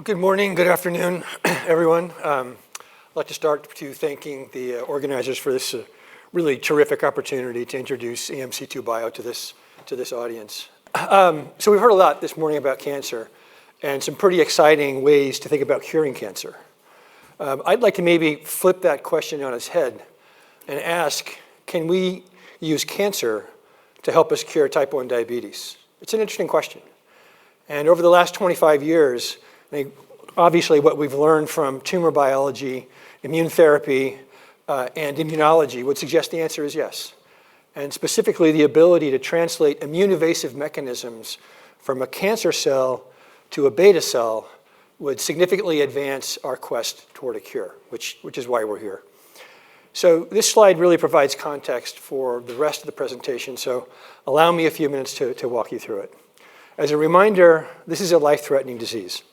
Good morning, good afternoon, everyone. I'd like to start to thanking the organizers for this really terrific opportunity to introduce EMC2 Bio to this audience. So we've heard a lot this morning about cancer and some pretty exciting ways to think about curing cancer. I'd like to maybe flip that question on its head and ask, can we use cancer to help us cure type 1 diabetes? It's an interesting question. And over the last 25 years, obviously what we've learned from tumor biology, immune therapy, and immunology would suggest the answer is yes. And specifically the ability to translate immune-evasive mechanisms from a cancer cell to a beta cell would significantly advance our quest toward a cure, which is why we're here. So this slide really provides context for the rest of the presentation, so allow me a few minutes to walk you through it. As a reminder, this is a life-threatening disease.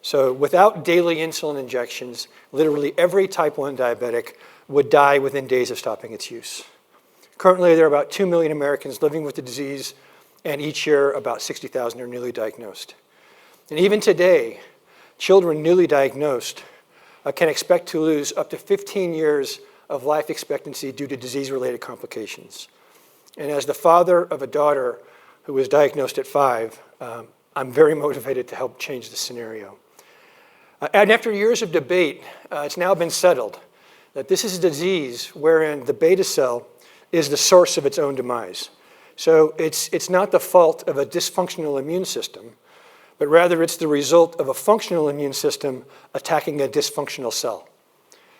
So without daily insulin injections, literally every type 1 diabetic would die within days of stopping its use. Currently, there are about 2 million Americans living with the disease, and each year about 60,000 are newly diagnosed. And even today, children newly diagnosed can expect to lose up to 15 years of life expectancy due to disease-related complications. And as the father of a daughter who was diagnosed at 5, I'm very motivated to help change the scenario. And after years of debate, it's now been settled that this is a disease wherein the beta cell is the source of its own demise. So it's not the fault of a dysfunctional immune system, but rather it's the result of a functional immune system attacking a dysfunctional cell.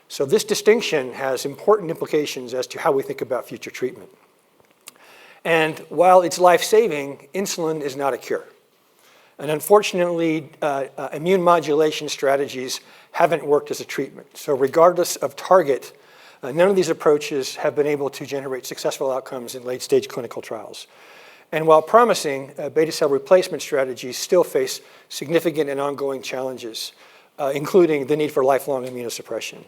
So this distinction has important implications as to how we think about future treatment. And while it's life-saving, insulin is not a cure. And unfortunately, immune modulation strategies haven't worked as a treatment. So regardless of target, none of these approaches have been able to generate successful outcomes in late-stage clinical trials. And while promising, beta cell replacement strategies still face significant and ongoing challenges, including the need for lifelong immunosuppression.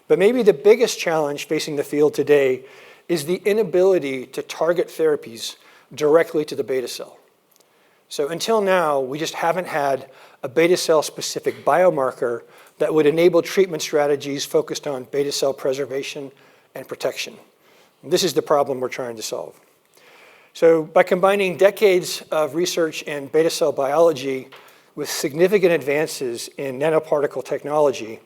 But maybe the biggest challenge facing the field today is the inability to target therapies directly to the beta cell. So until now, we just haven't had a beta cell-specific biomarker that would enable treatment strategies focused on beta cell preservation and protection. And this is the problem we're trying to solve. So by combining decades of research in beta cell biology with significant advances in nanoparticle technology,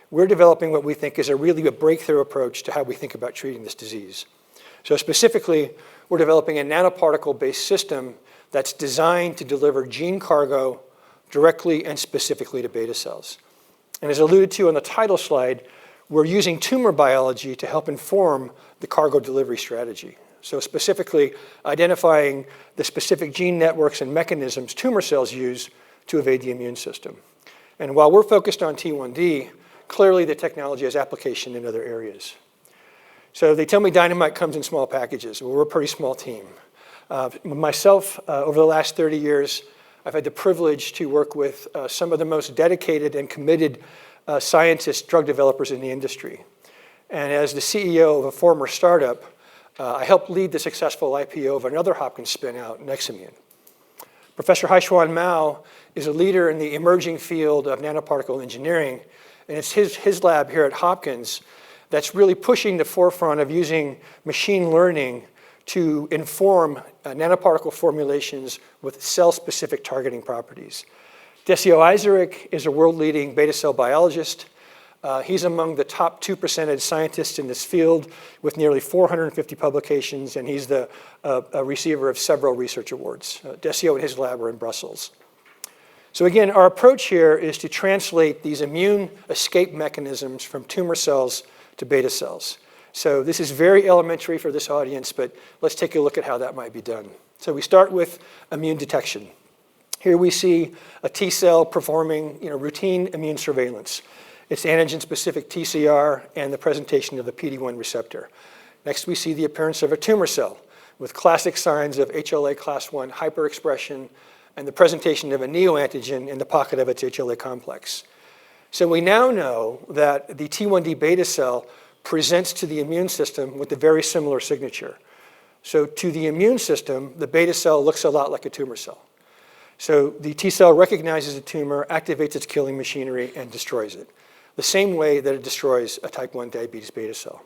we're developing what we think is really a breakthrough approach to how we think about treating this disease. So specifically, we're developing a nanoparticle-based system that's designed to deliver gene cargo directly and specifically to beta cells. And as alluded to on the title slide, we're using tumor biology to help inform the cargo delivery strategy. So specifically identifying the specific gene networks and mechanisms tumor cells use to evade the immune system. And while we're focused on T1D, clearly the technology has application in other areas. So they tell me dynamite comes in small packages. Well, we're a pretty small team. Myself, over the last 30 years, I've had the privilege to work with some of the most dedicated and committed scientists, drug developers in the industry. And as the CEO of a former startup, I helped lead the successful IPO of another Hopkins spin-out, Neximmune. Professor Haishuan Mao is a leader in the emerging field of nanoparticle engineering, and it's his lab here at Hopkins that's really pushing the forefront of using machine learning to inform nanoparticle formulations with cell-specific targeting properties. Decio Isaric is a world-leading beta cell biologist. He's among the top 2% of scientists in this field with nearly 450 publications, and he's a receiver of several research awards. Decio and his lab are in Brussels. So again, our approach here is to translate these immune escape mechanisms from tumor cells to beta cells. So this is very elementary for this audience, but let's take a look at how that might be done. So we start with immune detection. Here we see a T cell performing routine immune surveillance. It's antigen-specific TCR and the presentation of the PD-1 receptor. Next, we see the appearance of a tumor cell with classic signs of HLA class I hyperexpression and the presentation of a neoantigen in the pocket of its HLA complex. So we now know that the T1D beta cell presents to the immune system with a very similar signature. So to the immune system, the beta cell looks a lot like a tumor cell. So the T cell recognizes a tumor, activates its killing machinery, and destroys it, the same way that it destroys a type 1 diabetes beta cell.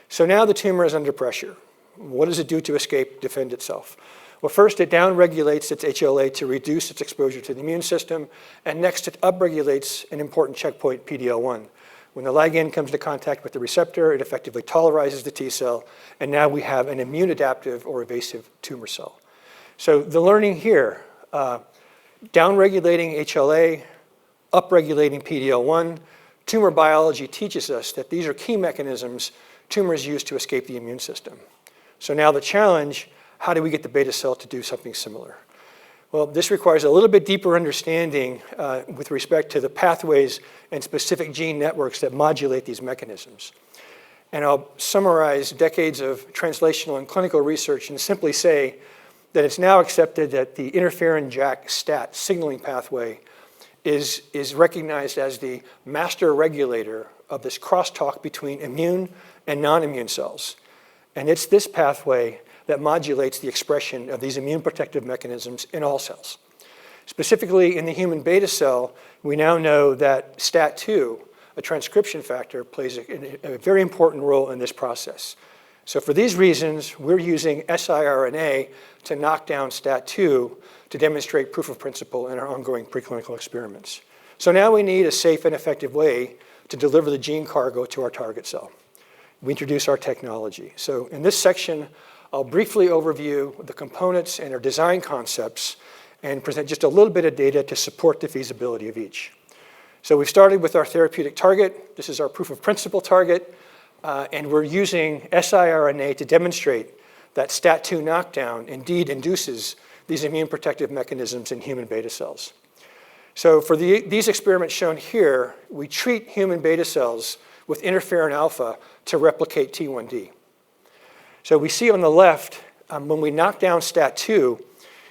So now the tumor is under pressure. What does it do to escape, defend itself? Well, first, it downregulates its HLA to reduce its exposure to the immune system, and next, it upregulates an important checkpoint, PD-L1. When the ligand comes into contact with the receptor, it effectively tolerizes the T cell, and now we have an immune-adaptive or evasive tumor cell. So the learning here, downregulating HLA, upregulating PD-L1, tumor biology teaches us that these are key mechanisms tumors use to escape the immune system. So now the challenge, how do we get the beta cell to do something similar? Well, this requires a little bit deeper understanding with respect to the pathways and specific gene networks that modulate these mechanisms. And I'll summarize decades of translational and clinical research and simply say that it's now accepted that the interferon-JAK-STAT signaling pathway is recognized as the master regulator of this crosstalk between immune and non-immune cells. And it's this pathway that modulates the expression of these immune protective mechanisms in all cells. Specifically, in the human beta cell, we now know that STAT2, a transcription factor, plays a very important role in this process. So for these reasons, we're using siRNA to knock down STAT2 to demonstrate proof of principle in our ongoing preclinical experiments. So now we need a safe and effective way to deliver the gene cargo to our target cell. We introduce our technology. So in this section, I'll briefly overview the components and our design concepts and present just a little bit of data to support the feasibility of each. So we've started with our therapeutic target. This is our proof of principle target. And we're using siRNA to demonstrate that STAT2 knockdown indeed induces these immune protective mechanisms in human beta cells. So for these experiments shown here, we treat human beta cells with interferon alpha to replicate T1D. So we see on the left, when we knock down STAT2,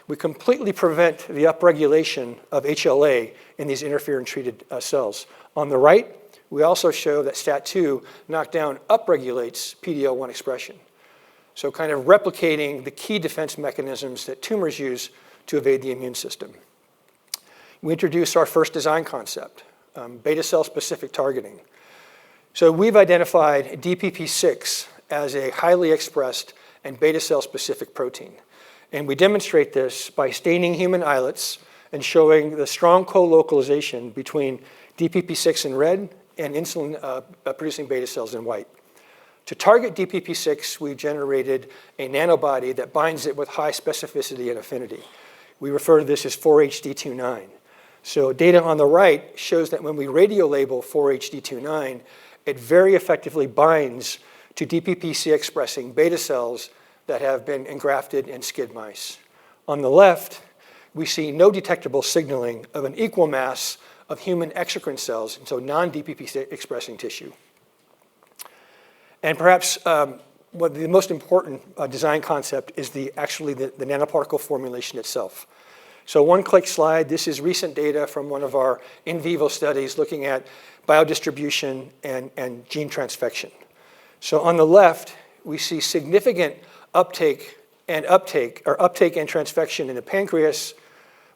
we completely prevent the upregulation of HLA in these interferon-treated cells. On the right, we also show that STAT2 knockdown upregulates PD-L1 expression. So kind of replicating the key defense mechanisms that tumors use to evade the immune system. We introduce our first design concept, beta cell specific targeting. So we've identified DPP6 as a highly expressed and beta cell specific protein. And we demonstrate this by staining human islets and showing the strong co-localization between DPP6 in red and insulin-producing beta cells in white. To target DPP6, we generated a nanobody that binds it with high specificity and affinity. We refer to this as 4HD29. So data on the right shows that when we radiolabel 4HD29, it very effectively binds to DPPC-expressing beta cells that have been engrafted in SCID mice. On the left, we see no detectable signaling of an equal mass of human exocrine cells, and so non-DPP-expressing tissue. And perhaps what the most important design concept is actually the nanoparticle formulation itself. So one-click slide, this is recent data from one of our in vivo studies looking at biodistribution and gene transfection. So on the left, we see significant uptake and transfection in the pancreas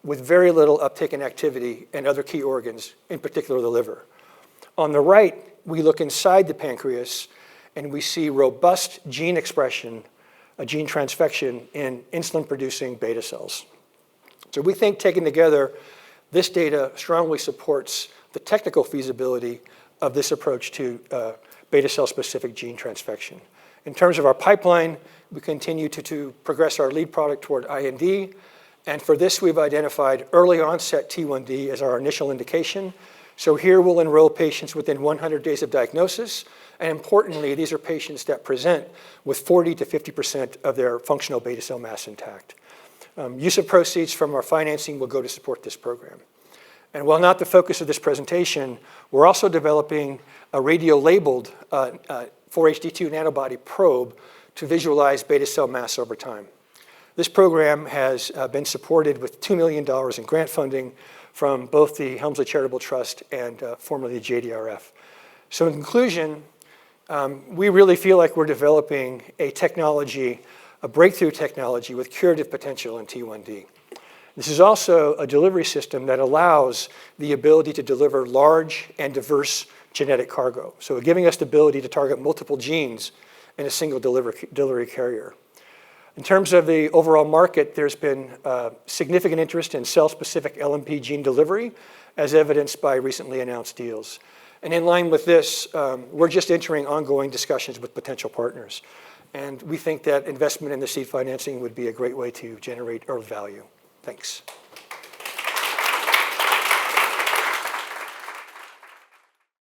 with very little uptake and activity in other key organs, in particular the liver. On the right, we look inside the pancreas and we see robust gene expression, gene transfection in insulin-producing beta cells. So we think taken together, this data strongly supports the technical feasibility of this approach to beta cell-specific gene transfection. In terms of our pipeline, we continue to progress our lead product toward IND, and for this we've identified early onset T1D as our initial indication. So here we'll enroll patients within 100 days of diagnosis, and importantly, these are patients that present with 40 to 50% of their functional beta cell mass intact. Use of proceeds from our financing will go to support this program. And while not the focus of this presentation, we're also developing a radio-labeled 4HD2 nanobody probe to visualize beta cell mass over time. This program has been supported with $2 million in grant funding from both the Helmsley Charitable Trust and formerly the JDRF. So in conclusion, we really feel like we're developing a technology, a breakthrough technology with curative potential in T1D. This is also a delivery system that allows the ability to deliver large and diverse genetic cargo. So giving us the ability to target multiple genes in a single delivery carrier. In terms of the overall market, there's been significant interest in cell-specific LNP gene delivery, as evidenced by recently announced deals. And in line with this, we're just entering ongoing discussions with potential partners. And we think that investment in the seed financing would be a great way to generate early value. Thanks.